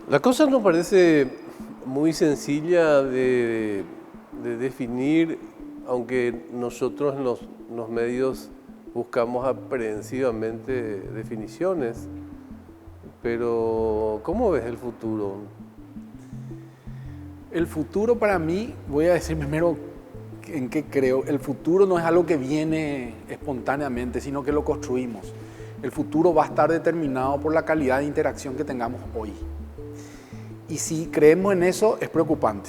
La cosa nos parece muy sencilla de definir, aunque nosotros en los medios buscamos aprehensivamente definiciones. Pero, ¿cómo ves el futuro? El futuro para mí, voy a decir primero en qué creo. El futuro no es algo que viene espontáneamente, sino que lo construimos. El futuro va a estar determinado por la calidad de interacción que tengamos hoy. Y si creemos en eso, es preocupante.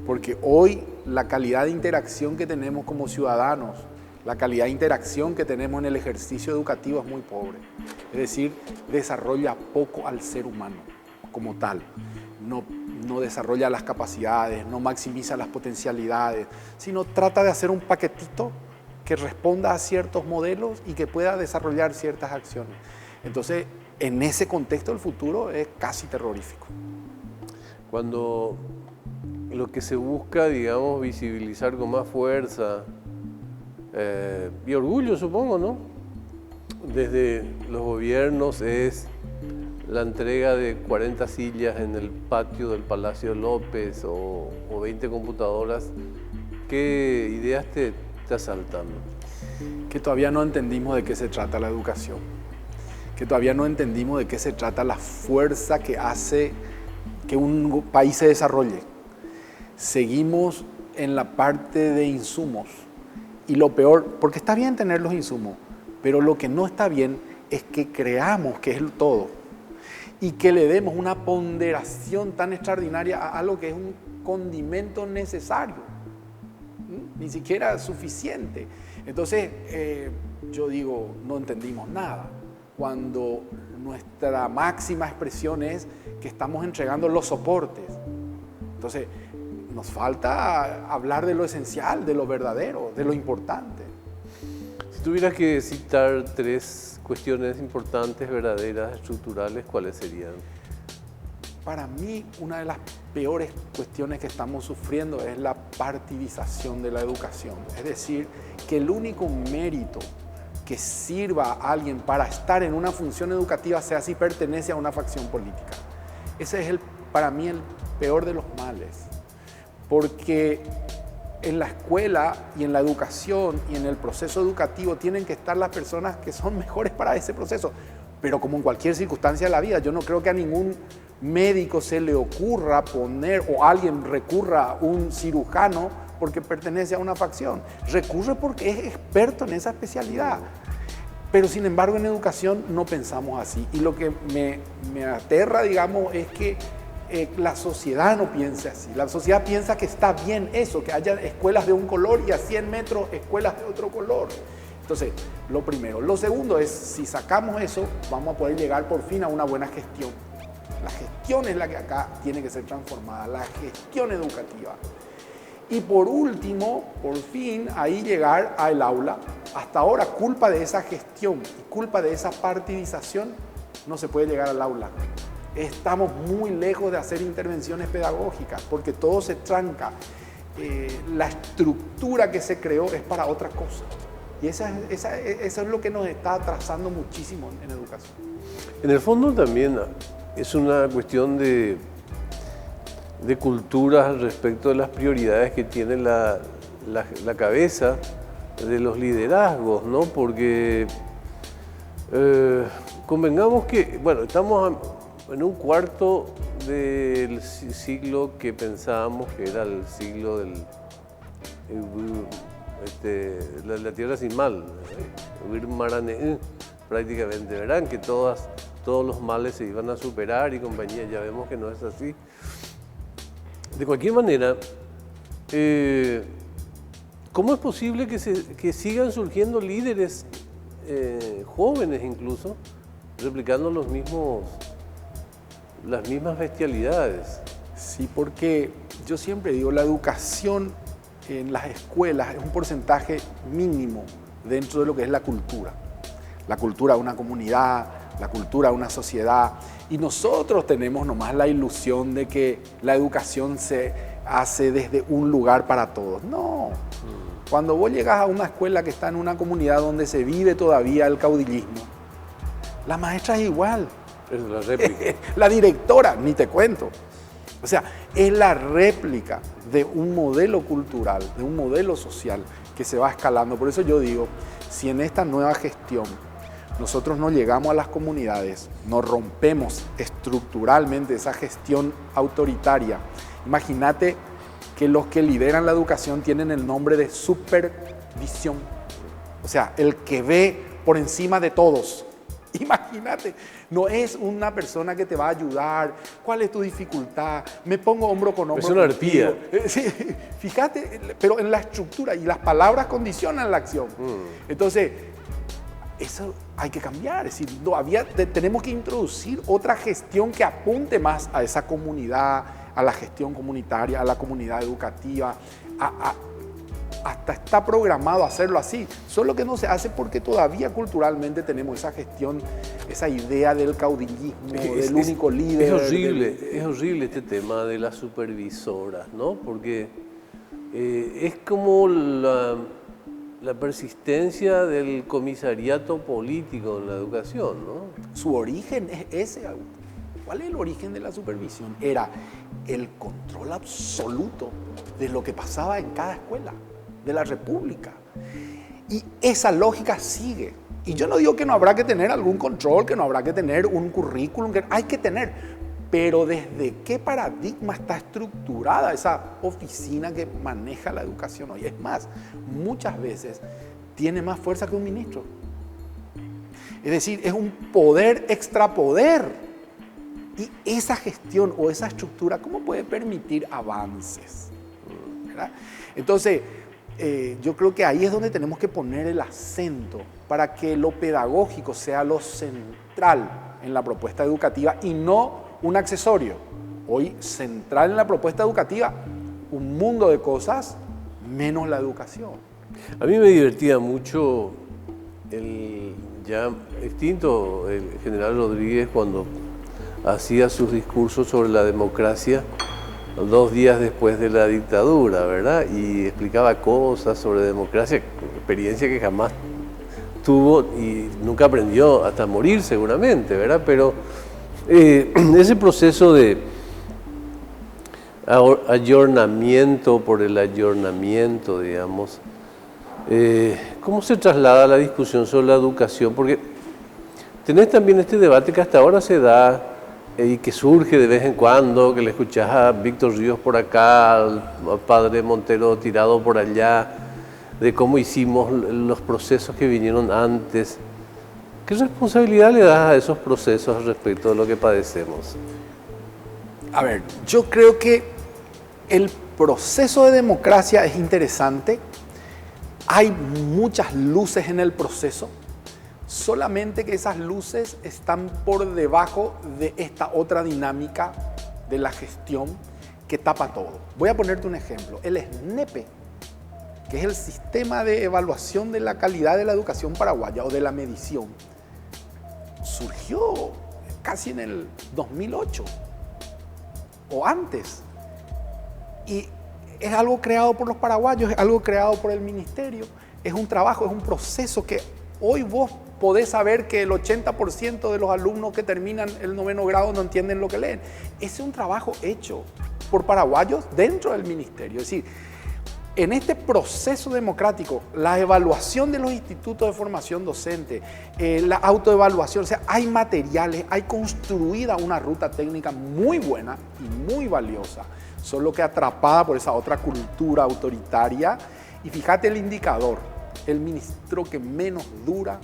Porque hoy la calidad de interacción que tenemos como ciudadanos, la calidad de interacción que tenemos en el ejercicio educativo es muy pobre. Es decir, desarrolla poco al ser humano como tal. No desarrolla las capacidades, no maximiza las potencialidades, sino trata de hacer un paquetito que responda a ciertos modelos y que pueda desarrollar ciertas acciones. Entonces, en ese contexto el futuro es casi terrorífico. Cuando lo que se busca, digamos, visibilizar con más fuerza y orgullo, supongo, ¿no? Desde los gobiernos es la entrega de 40 sillas en el patio del Palacio López o 20 computadoras. ¿Qué ideas te asaltan? Que todavía no entendimos de qué se trata la educación, que todavía no entendimos de qué se trata la fuerza que hace que un país se desarrolle. Seguimos en la parte de insumos y lo peor, porque está bien tener los insumos, pero lo que no está bien es que creamos que es el todo y que le demos una ponderación tan extraordinaria a algo que es un condimento necesario, ni siquiera suficiente. Entonces, yo digo, no entendimos nada. Cuando nuestra máxima expresión es que estamos entregando los soportes. Entonces, nos falta hablar de lo esencial, de lo verdadero, de lo importante. Si tuvieras que citar 3 cuestiones importantes, verdaderas, estructurales, ¿cuáles serían? Para mí, una de las peores cuestiones que estamos sufriendo es la partidización de la educación. Es decir, que el único mérito que sirva a alguien para estar en una función educativa sea si pertenece a una facción política. Ese es para mí el peor de los males, porque en la escuela y en la educación y en el proceso educativo tienen que estar las personas que son mejores para ese proceso, pero como en cualquier circunstancia de la vida, yo no creo que a ningún médico se le ocurra poner o alguien recurra a un cirujano porque pertenece a una facción, recurre porque es experto en esa especialidad. Pero sin embargo en educación no pensamos así y lo que me aterra, digamos, es que la sociedad no piense así. La sociedad piensa que está bien eso, que haya escuelas de un color y a 100 metros escuelas de otro color. Entonces, lo primero. Lo segundo es, si sacamos eso, vamos a poder llegar por fin a una buena gestión. La gestión es la que acá tiene que ser transformada, la gestión educativa. Y por último, por fin, ahí llegar al aula. Hasta ahora, culpa de esa gestión y culpa de esa partidización, no se puede llegar al aula. Estamos muy lejos de hacer intervenciones pedagógicas porque todo se tranca. La estructura que se creó es para otra cosa. Y eso es lo que nos está atrasando muchísimo en educación. En el fondo también es una cuestión de cultura respecto de las prioridades que tiene la cabeza de los liderazgos, ¿no? Porque convengamos que, bueno, estamos en un cuarto del siglo que pensábamos que era el siglo de la tierra sin mal, prácticamente, verán que todos los males se iban a superar y compañía, ya vemos que no es así. De cualquier manera, ¿cómo es posible que sigan surgiendo líderes jóvenes incluso, replicando las mismas bestialidades? Sí, porque yo siempre digo, la educación en las escuelas es un porcentaje mínimo dentro de lo que es la cultura. La cultura de una comunidad, la cultura de una sociedad. Y nosotros tenemos nomás la ilusión de que la educación se hace desde un lugar para todos. No. Cuando vos llegas a una escuela que está en una comunidad donde se vive todavía el caudillismo, la maestra es igual. Es la réplica. La directora, ni te cuento. O sea, es la réplica de un modelo cultural, de un modelo social que se va escalando. Por eso yo digo, si en esta nueva gestión nosotros no llegamos a las comunidades, no rompemos estructuralmente esa gestión autoritaria, imagínate que los que lideran la educación tienen el nombre de supervisión. O sea, el que ve por encima de todos. Imagínate, no es una persona que te va a ayudar. ¿Cuál es tu dificultad? Me pongo hombro con hombro. Es una arpía. Sí, fíjate, pero en la estructura y las palabras condicionan la acción. Entonces, eso hay que cambiar. Es decir, tenemos que introducir otra gestión que apunte más a esa comunidad, a la gestión comunitaria, a la comunidad educativa, hasta está programado hacerlo así, solo que no se hace porque todavía culturalmente tenemos esa gestión, esa idea del caudillismo, del único líder. Es horrible este tema de las supervisoras, ¿no? Porque es como la persistencia del comisariato político en la educación, ¿no? Su origen es ese. ¿Cuál es el origen de la supervisión? Era el control absoluto de lo que pasaba en cada escuela de la República. Y esa lógica sigue. Y yo no digo que no habrá que tener algún control, que no habrá que tener un currículum, que hay que tener. Pero ¿desde qué paradigma está estructurada esa oficina que maneja la educación hoy? Es más, muchas veces tiene más fuerza que un ministro. Es decir, es un poder extrapoder. Y esa gestión o esa estructura, ¿cómo puede permitir avances? ¿Verdad? Entonces, yo creo que ahí es donde tenemos que poner el acento para que lo pedagógico sea lo central en la propuesta educativa y no un accesorio. Hoy, central en la propuesta educativa, un mundo de cosas menos la educación. A mí me divertía mucho el ya extinto el general Rodríguez cuando hacía sus discursos sobre la democracia 2 días después de la dictadura, ¿verdad? Y explicaba cosas sobre democracia, experiencia que jamás tuvo y nunca aprendió hasta morir seguramente, ¿verdad? Pero ese proceso de ayornamiento por el ayornamiento, digamos, ¿cómo se traslada la discusión sobre la educación? Porque tenés también este debate que hasta ahora se da y que surge de vez en cuando, que le escuchás a Víctor Ríos por acá, al padre Montero tirado por allá, de cómo hicimos los procesos que vinieron antes. ¿Qué responsabilidad le das a esos procesos respecto de lo que padecemos? A ver, yo creo que el proceso de democracia es interesante. Hay muchas luces en el proceso. Solamente que esas luces están por debajo de esta otra dinámica de la gestión que tapa todo. Voy a ponerte un ejemplo. El SNEPE, que es el sistema de evaluación de la calidad de la educación paraguaya o de la medición, surgió casi en el 2008 o antes. Y es algo creado por los paraguayos, es algo creado por el ministerio, es un trabajo, es un proceso que hoy vos podés saber que el 80% de los alumnos que terminan el 9º grado no entienden lo que leen. Ese es un trabajo hecho por paraguayos dentro del ministerio. Es decir, en este proceso democrático, la evaluación de los institutos de formación docente, la autoevaluación, o sea, hay materiales, hay construida una ruta técnica muy buena y muy valiosa, solo que atrapada por esa otra cultura autoritaria. Y fíjate el indicador, el ministro que menos dura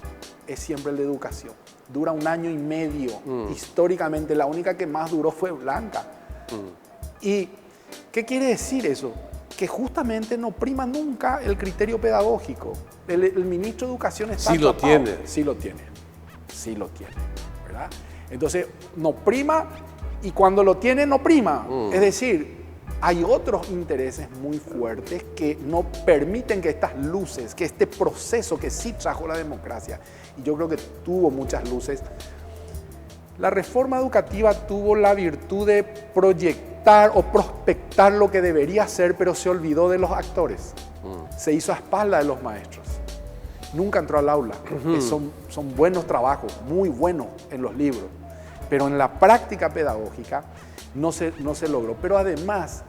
es siempre el de educación. Dura 1 año y medio. Históricamente, la única que más duró fue Blanca. ¿Y qué quiere decir eso? Que justamente no prima nunca el criterio pedagógico. El ministro de Educación está sí lo tiene. Sí lo tiene. Sí lo tiene, ¿verdad? Entonces, no prima y cuando lo tiene, no prima. Es decir, hay otros intereses muy fuertes que no permiten que estas luces, que este proceso que sí trajo la democracia, y yo creo que tuvo muchas luces, la reforma educativa tuvo la virtud de proyectar o prospectar lo que debería ser, pero se olvidó de los actores. Se hizo a espaldas de los maestros. Nunca entró al aula. Son buenos trabajos, muy buenos en los libros, pero en la práctica pedagógica no se logró. Pero además,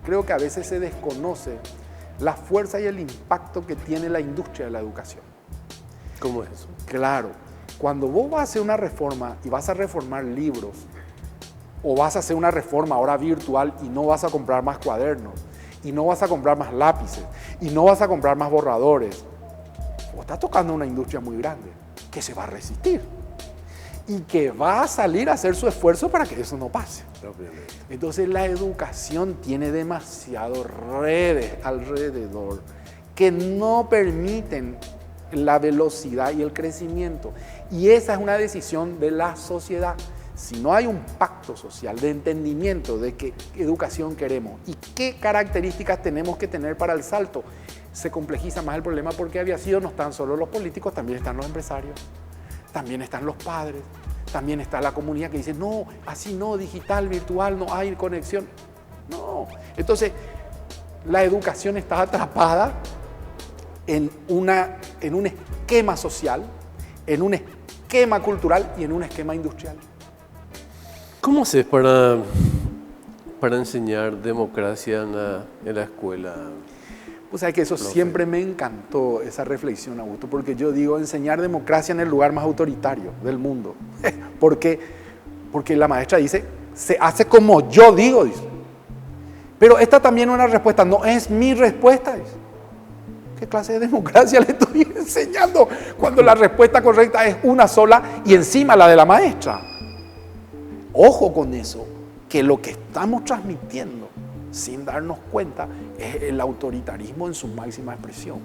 creo que a veces se desconoce la fuerza y el impacto que tiene la industria de la educación. ¿Cómo es eso? Claro, cuando vos vas a hacer una reforma y vas a reformar libros, o vas a hacer una reforma ahora virtual y no vas a comprar más cuadernos, y no vas a comprar más lápices, y no vas a comprar más borradores, vos estás tocando una industria muy grande que se va a resistir y que va a salir a hacer su esfuerzo para que eso no pase. Entonces la educación tiene demasiadas redes alrededor que no permiten la velocidad y el crecimiento. Y esa es una decisión de la sociedad. Si no hay un pacto social de entendimiento de qué educación queremos y qué características tenemos que tener para el salto, se complejiza más el problema, porque había sido no están solo los políticos, también están los empresarios, también están los padres, también está la comunidad que dice, no, así no, digital, virtual, no hay conexión. No. Entonces, la educación está atrapada en un esquema social, en un esquema cultural y en un esquema industrial. ¿Cómo haces para enseñar democracia en la escuela? Pues hay que eso siempre me encantó, esa reflexión, Augusto, porque yo digo enseñar democracia en el lugar más autoritario del mundo. Porque la maestra dice, se hace como yo digo, dice. Pero esta también es una respuesta, no es mi respuesta, dice. ¿Qué clase de democracia le estoy enseñando cuando la respuesta correcta es una sola y encima la de la maestra? Ojo con eso, que lo que estamos transmitiendo sin darnos cuenta es el autoritarismo en su máxima expresión.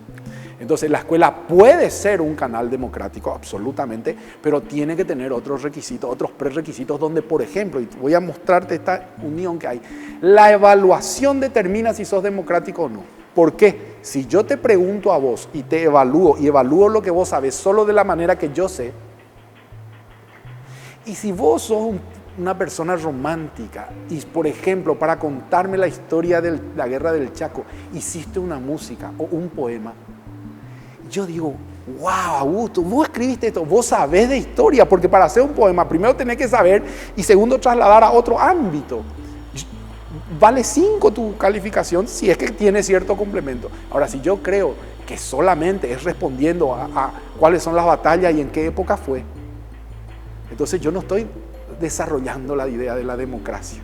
Entonces la escuela puede ser un canal democrático, absolutamente, pero tiene que tener otros requisitos, otros prerequisitos donde, por ejemplo, y voy a mostrarte esta unión que hay, la evaluación determina si sos democrático o no. ¿Por qué? Si yo te pregunto a vos y te evalúo y evalúo lo que vos sabes solo de la manera que yo sé, y si vos sos una persona romántica y, por ejemplo, para contarme la historia de la guerra del Chaco, hiciste una música o un poema, yo digo, wow, Augusto, vos escribiste esto, vos sabés de historia, porque para hacer un poema primero tenés que saber y segundo trasladar a otro ámbito. Vale 5 tu calificación si es que tiene cierto complemento. Ahora, si yo creo que solamente es respondiendo a cuáles son las batallas y en qué época fue, entonces yo no estoy desarrollando la idea de la democracia.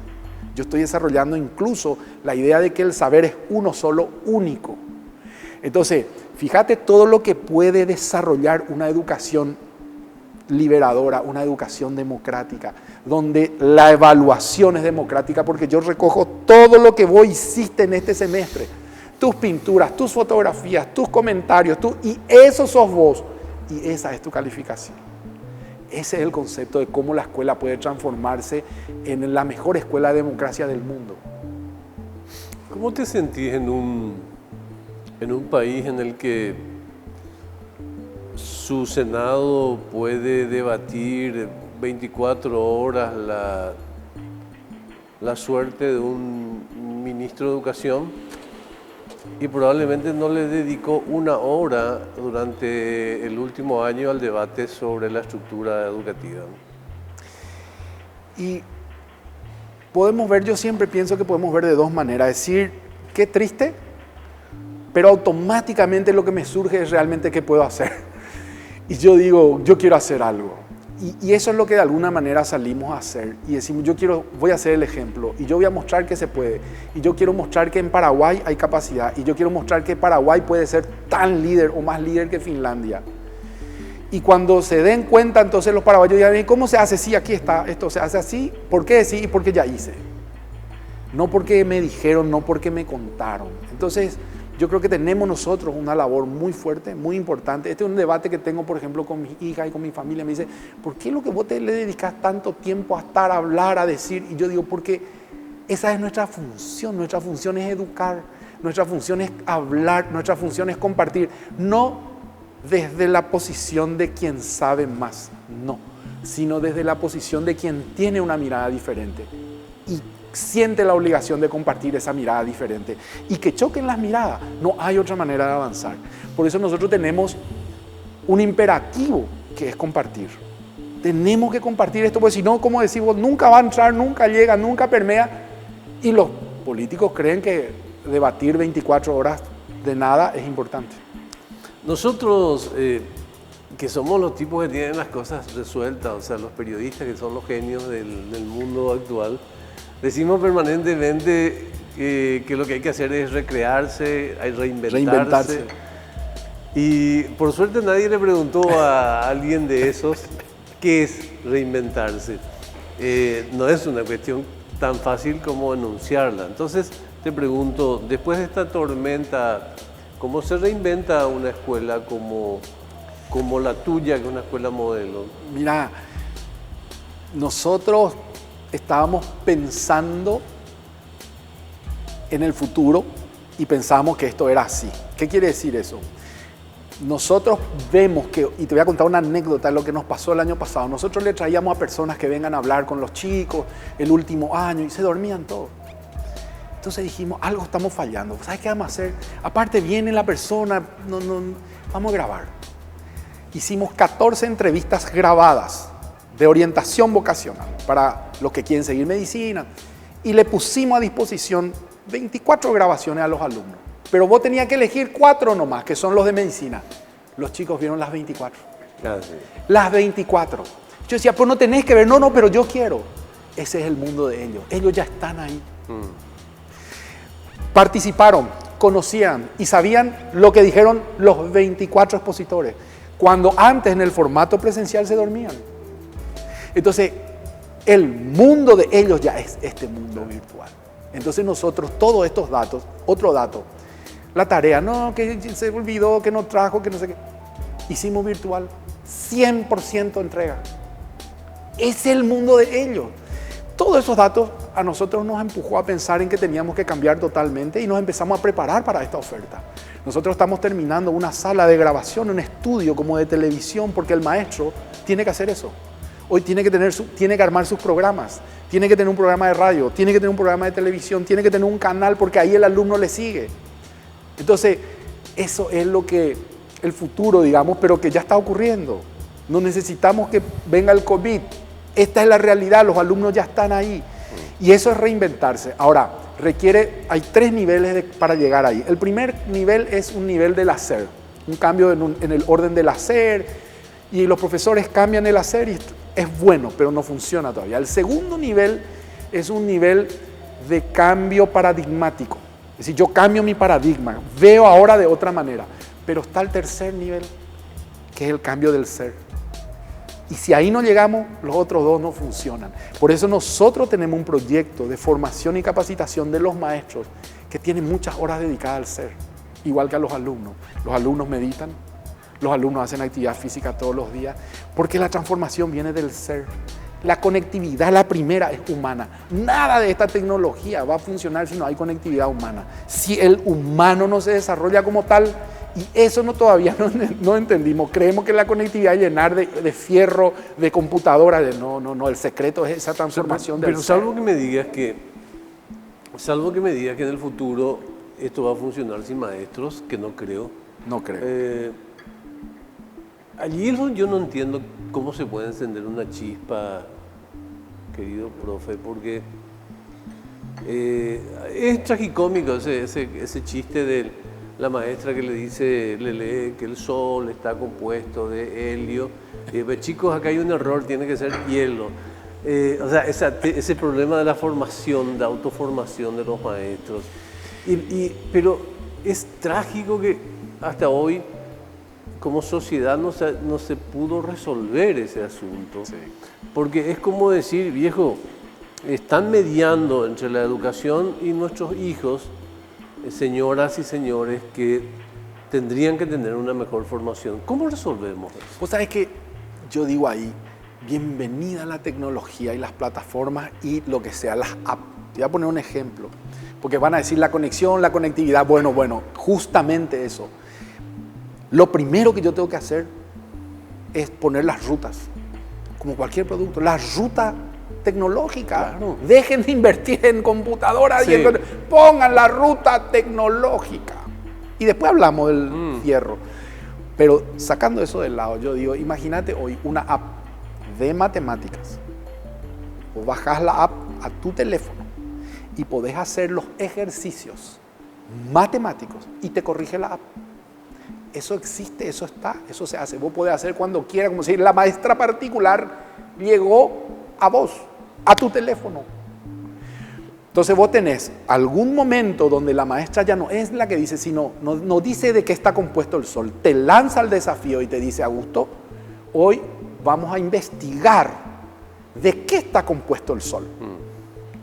Yo estoy desarrollando incluso la idea de que el saber es uno solo, único. Entonces, fíjate todo lo que puede desarrollar una educación liberadora, una educación democrática, donde la evaluación es democrática, porque yo recojo todo lo que vos hiciste en este semestre, tus pinturas, tus fotografías, tus comentarios, y eso sos vos, y esa es tu calificación. Ese es el concepto de cómo la escuela puede transformarse en la mejor escuela de democracia del mundo. ¿Cómo te sentís en un país en el que su Senado puede debatir 24 horas la suerte de un ministro de Educación y probablemente no le dedicó una hora durante el último año al debate sobre la estructura educativa? Y podemos ver, yo siempre pienso que podemos ver de dos maneras, decir, qué triste, pero automáticamente lo que me surge es realmente qué puedo hacer. Y yo digo, yo quiero hacer algo. Y eso es lo que de alguna manera salimos a hacer. Y decimos, voy a hacer el ejemplo. Y yo voy a mostrar que se puede. Y yo quiero mostrar que en Paraguay hay capacidad. Y yo quiero mostrar que Paraguay puede ser tan líder o más líder que Finlandia. Y cuando se den cuenta, entonces los paraguayos dirán, ¿cómo se hace? Sí, aquí está, esto se hace así. ¿Por qué? Sí, porque ya hice. No porque me dijeron, no porque me contaron. Entonces, yo creo que tenemos nosotros una labor muy fuerte, muy importante. Este es un debate que tengo, por ejemplo, con mis hijas y con mi familia. Me dice, ¿por qué lo que vos le dedicas tanto tiempo a estar, a hablar, a decir? Y yo digo, porque esa es nuestra función. Nuestra función es educar, nuestra función es hablar, nuestra función es compartir. No desde la posición de quien sabe más, no, sino desde la posición de quien tiene una mirada diferente y siente la obligación de compartir esa mirada diferente y que choquen las miradas. No hay otra manera de avanzar. Por eso nosotros tenemos un imperativo que es compartir. Tenemos que compartir esto, porque si no, como decimos, nunca va a entrar, nunca llega, nunca permea. Y los políticos creen que debatir 24 horas de nada es importante. Nosotros, que somos los tipos que tienen las cosas resueltas, o sea, los periodistas que son los genios del mundo actual, decimos permanentemente que lo que hay que hacer es recrearse, hay reinventarse. Y por suerte nadie le preguntó a alguien de esos qué es reinventarse. No es una cuestión tan fácil como enunciarla. Entonces te pregunto, después de esta tormenta, ¿cómo se reinventa una escuela como la tuya, que es una escuela modelo? Mira, nosotros estábamos pensando en el futuro y pensábamos que esto era así. ¿Qué quiere decir eso? Nosotros vemos que, y te voy a contar una anécdota de lo que nos pasó el año pasado. Nosotros le traíamos a personas que vengan a hablar con los chicos el último año y se dormían todos. Entonces dijimos, algo estamos fallando. ¿Sabes qué vamos a hacer? Aparte viene la persona, vamos a grabar. Hicimos 14 entrevistas grabadas de orientación vocacional para los que quieren seguir medicina y le pusimos a disposición 24 grabaciones a los alumnos. Pero vos tenías que elegir 4 nomás, que son los de medicina. Los chicos vieron las 24. Ah, sí. Las 24. Yo decía, pues no tenés que ver. No, pero yo quiero. Ese es el mundo de ellos. Ellos ya están ahí. Participaron, conocían y sabían lo que dijeron los 24 expositores. Cuando antes en el formato presencial se dormían. Entonces, el mundo de ellos ya es este mundo virtual. Entonces nosotros, todos estos datos, otro dato, la tarea, no, que se olvidó, que no trajo, que no sé qué. Hicimos virtual, 100% entrega. Es el mundo de ellos. Todos esos datos a nosotros nos empujó a pensar en que teníamos que cambiar totalmente y nos empezamos a preparar para esta oferta. Nosotros estamos terminando una sala de grabación, un estudio como de televisión, porque el maestro tiene que hacer eso. Hoy tiene que armar sus programas, tiene que tener un programa de radio, tiene que tener un programa de televisión, tiene que tener un canal porque ahí el alumno le sigue. Entonces, eso es lo que el futuro, digamos, pero que ya está ocurriendo. No necesitamos que venga el COVID. Esta es la realidad, los alumnos ya están ahí. Y eso es reinventarse. Ahora, hay 3 niveles para llegar ahí. El primer nivel es un nivel del hacer, un cambio en el orden del hacer, y los profesores cambian el hacer y es bueno, pero no funciona todavía. El segundo nivel es un nivel de cambio paradigmático. Es decir, yo cambio mi paradigma, veo ahora de otra manera. Pero está el tercer nivel, que es el cambio del ser. Y si ahí no llegamos, los otros 2 no funcionan. Por eso nosotros tenemos un proyecto de formación y capacitación de los maestros que tiene muchas horas dedicadas al ser, igual que a los alumnos. Los alumnos meditan, los alumnos hacen actividad física todos los días, porque la transformación viene del ser. La conectividad, la primera, es humana. Nada de esta tecnología va a funcionar si no hay conectividad humana. Si el humano no se desarrolla como tal, y eso todavía no entendimos. Creemos que la conectividad es llenar de fierro, de computadoras. No, el secreto es esa transformación del ser. Salvo que me digas que en el futuro esto va a funcionar sin maestros, que no creo. No creo. Allí yo no entiendo cómo se puede encender una chispa, querido profe, porque es tragicómico ese chiste de la maestra que le lee que el sol está compuesto de helio. Chicos, acá hay un error, tiene que ser hielo. O sea, ese problema de la formación, de autoformación de los maestros. Pero es trágico que hasta hoy, como sociedad, no se pudo resolver ese asunto. Sí. Porque es como decir, viejo, están mediando entre la educación y nuestros hijos, señoras y señores que tendrían que tener una mejor formación. ¿Cómo resolvemos eso? Vos sabés que yo digo ahí, bienvenida a la tecnología y las plataformas y lo que sea, las apps. Te voy a poner un ejemplo, porque van a decir la conexión, la conectividad. Bueno, justamente eso. Lo primero que yo tengo que hacer es poner las rutas, como cualquier producto, la ruta tecnológica. Claro. Dejen de invertir en computadoras, sí. Pongan la ruta tecnológica. Y después hablamos del fierro. Pero sacando eso del lado, yo digo, imagínate hoy una app de matemáticas. Vos bajás la app a tu teléfono y podés hacer los ejercicios matemáticos y te corrige la app. Eso existe, eso está, eso se hace. Vos podés hacer cuando quieras, como si la maestra particular llegó a vos, a tu teléfono. Entonces vos tenés algún momento donde la maestra ya no es la que dice, sino no dice de qué está compuesto el sol. Te lanza el desafío y te dice, Augusto, hoy vamos a investigar de qué está compuesto el sol.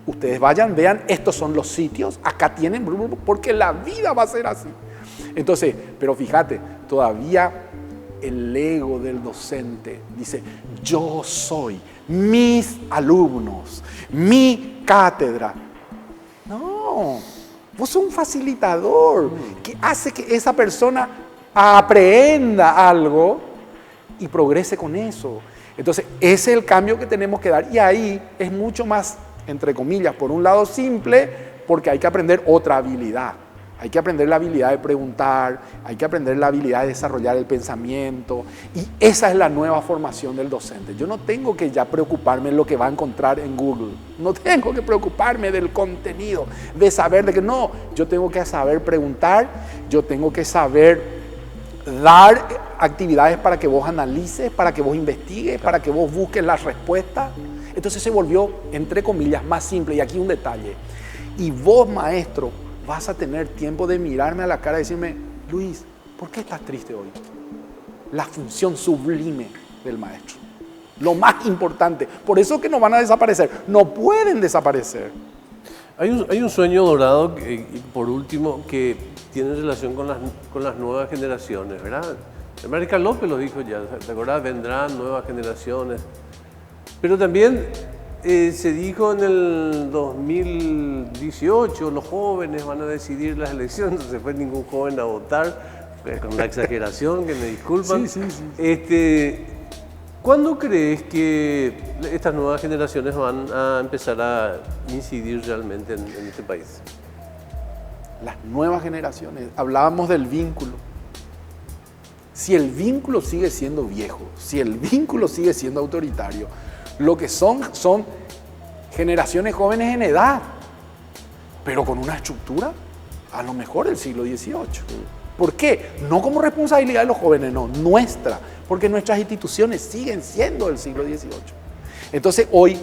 Ustedes vayan, vean, estos son los sitios, acá tienen, porque la vida va a ser así. Entonces, pero fíjate, todavía el ego del docente dice, yo soy, mis alumnos, mi cátedra. No, vos sos un facilitador que hace que esa persona aprenda algo y progrese con eso. Entonces, ese es el cambio que tenemos que dar. Y ahí es mucho más, entre comillas, por un lado simple, porque hay que aprender otra habilidad. Hay que aprender la habilidad de preguntar, hay que aprender la habilidad de desarrollar el pensamiento. Y esa es la nueva formación del docente. Yo no tengo que ya preocuparme en lo que va a encontrar en Google. No tengo que preocuparme del contenido, de saber de que no. Yo tengo que saber preguntar, yo tengo que saber dar actividades para que vos analices, para que vos investigues, para que vos busques las respuestas. Entonces se volvió, entre comillas, más simple. Y aquí un detalle. Y vos, maestro, vas a tener tiempo de mirarme a la cara y decirme, Luis, ¿por qué estás triste hoy? La función sublime del maestro. Lo más importante. Por eso que no van a desaparecer. No pueden desaparecer. Hay un sueño dorado, por último, que tiene relación con las nuevas generaciones, ¿verdad? Marica López lo dijo ya, ¿te acordás? Vendrán nuevas generaciones. Pero también se dijo en el 2018, los jóvenes van a decidir las elecciones, no se fue ningún joven a votar, con la exageración, que me disculpan. Sí. ¿Cuándo crees que estas nuevas generaciones van a empezar a incidir realmente en este país? Las nuevas generaciones, hablábamos del vínculo. Si el vínculo sigue siendo viejo, si el vínculo sigue siendo autoritario, lo que son generaciones jóvenes en edad, pero con una estructura a lo mejor del siglo XVIII. ¿Por qué? No como responsabilidad de los jóvenes, no, nuestra, porque nuestras instituciones siguen siendo del siglo XVIII. Entonces hoy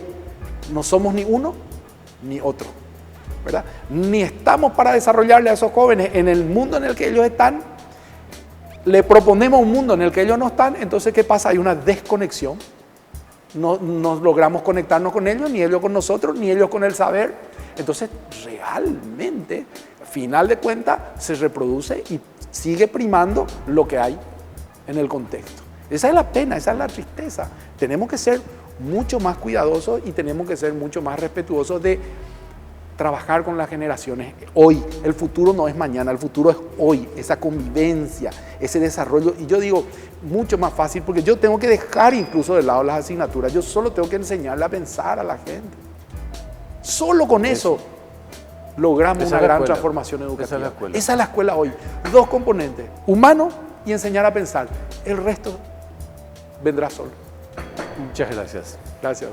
no somos ni uno ni otro, ¿verdad? Ni estamos para desarrollarle a esos jóvenes en el mundo en el que ellos están, le proponemos un mundo en el que ellos no están, entonces ¿qué pasa? Hay una desconexión. No logramos conectarnos con ellos, ni ellos con nosotros, ni ellos con el saber. Entonces, realmente, al final de cuentas, se reproduce y sigue primando lo que hay en el contexto. Esa es la pena, esa es la tristeza. Tenemos que ser mucho más cuidadosos y tenemos que ser mucho más respetuosos de trabajar con las generaciones hoy. El futuro no es mañana, el futuro es hoy, esa convivencia, ese desarrollo. Y yo digo, mucho más fácil, porque yo tengo que dejar incluso de lado las asignaturas. Yo solo tengo que enseñarle a pensar a la gente. Solo con eso logramos una gran transformación educativa. Esa es la escuela. Esa es la escuela hoy. Dos componentes, humano y enseñar a pensar. El resto vendrá solo. Muchas gracias. Gracias.